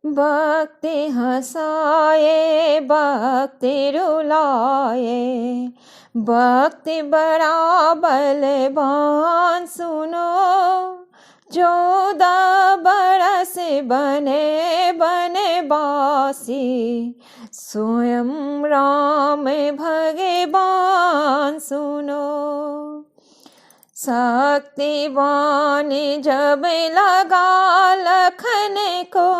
भक्ति हंसाए भक्ति रुलाए, भक्ति बड़ा बलवान सुनो। 14 बरस बने बनवासी, स्वयं राम भगवान सुनो। शक्तिवान जब लगा लखन को,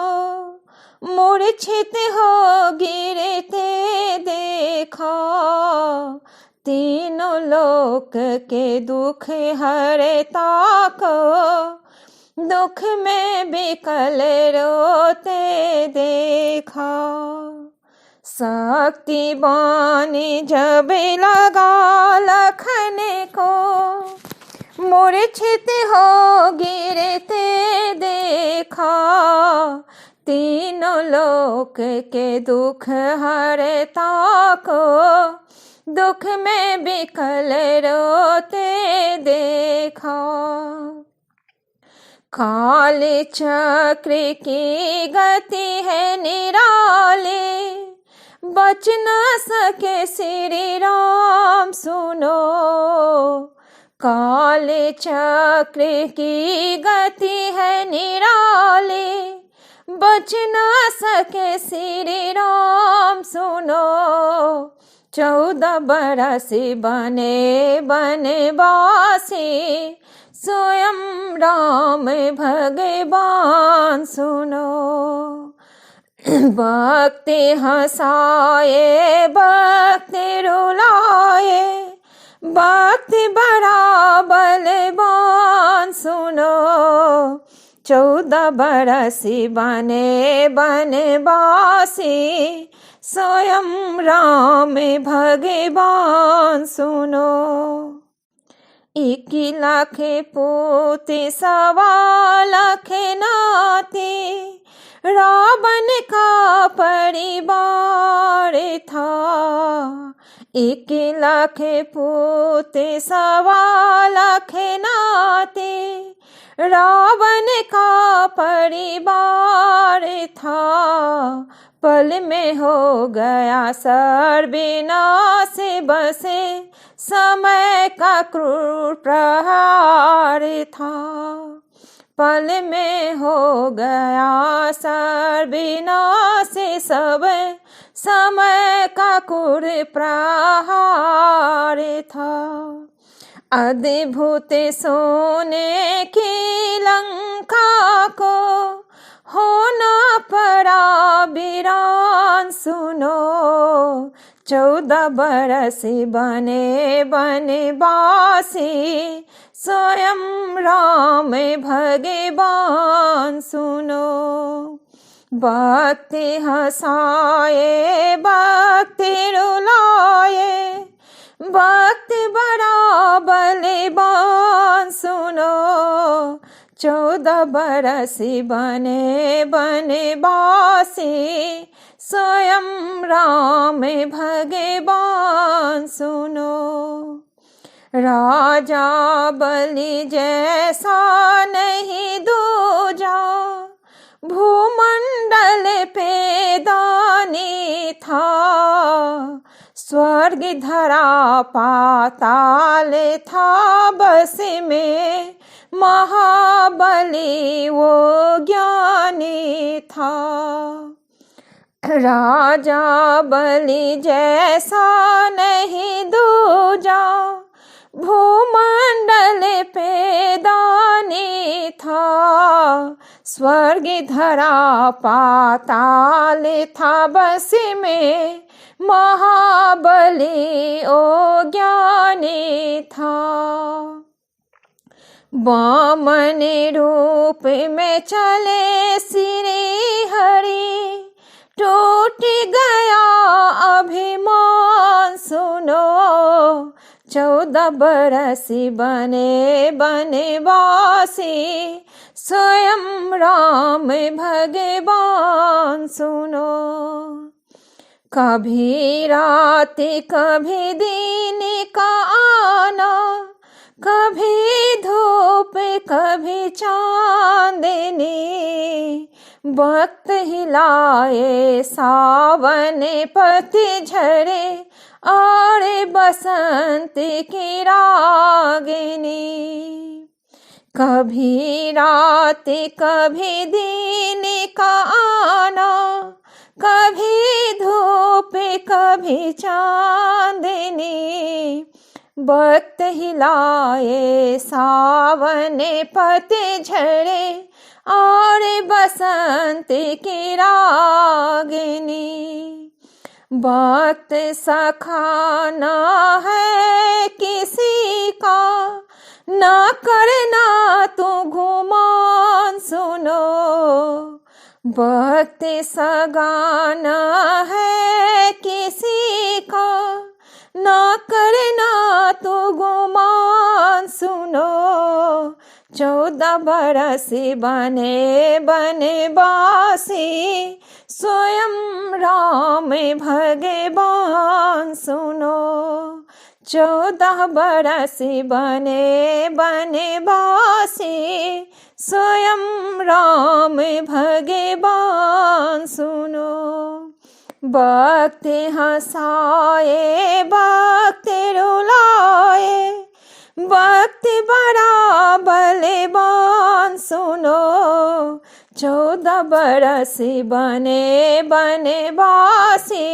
मूर्छित हो गिरते देखा। तीनों लोक के दुख हरता को, दुख में विकल रोते देखा। शक्तिवान जब लगा लखन को, मूर्छित हो गिरते देखा। तीनों लोक के दुख हरता को, दुख में विकल रोते देखा। काल चक्र की गति है निराली, बच न सके श्री राम सुनो। काल चक्र की गति है निराली, बच न सके श्री राम सुनो। 14 बरस बने बनवासी, स्वयं राम भगवान सुनो। भक्ति हंसाए भक्ति रुलाए, भक्ति बड़ा बलवान सुनो। 14 बरस बने बनवासी, स्वयं राम भगवान सुनो। 21 लाख पूत 1.25 लाख नाती, रावण का परिवार था। 21 लाख पूत 1.25 लाख नाती, रावण का परिवार था। पल में हो गया सर्वनाश, बसे समय का क्रूर प्रहार था। पल में हो गया सर्वनाश, सब समय का क्रूर प्रहार था। अद्भुत सोने की लंका को, होना पड़ा वीरान सुनो। 14 बरस बने बनवासी, स्वयं राम भगवान सुनो। भक्ति हंसाए भक्ति रुलाए, भक्ति बड़ा बलवान सुनो। 14 बरस बने बनवासी, स्वयं राम भगवान सुनो। राजा बलि जैसा नहीं दूजा, भूमंडल पे दानी था। स्वर्ग धरा पाताल था बस में, महाबली वो ज्ञानी था। राजा बलि जैसा नहीं दूजा, भूमंडल पे दानी था। स्वर्ग धरा पाताल था बस में, महाबली ओ ज्ञानी था। वामन रूप में चले श्री हरि, टूट गया अभिमान सुनो। 14 बरस बने बनवासी, स्वयं राम भगवान सुनो। कभी रात कभी दिन का आना, कभी धूप कभी चांदनी, वक्त हिलाए सावन पतझड़े और बसंत की रागिनी। कभी रात कभी दिन का आना, कभी धूप कभी चांदनी, वक्त हिलाए सावन पतझड़े और बसंत की रागिनी। वक्त सखा न है किसी का, ना करना तू गुमान सुनो। वक्त सगाना है किसी का, ना करना तू गुमान सुनो। 14 बरस बने बनवासी, स्वयं राम भगवान सुनो। 14 बरस बने बनवासी, स्वयं राम भगवान सुनो। वक्त हंसाए वक्त रुलाए, वक्त बड़ा बलवान सुनो। 14 बरस बने बनवासी,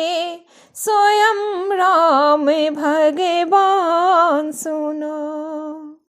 स्वयं राम भगवान सुनो।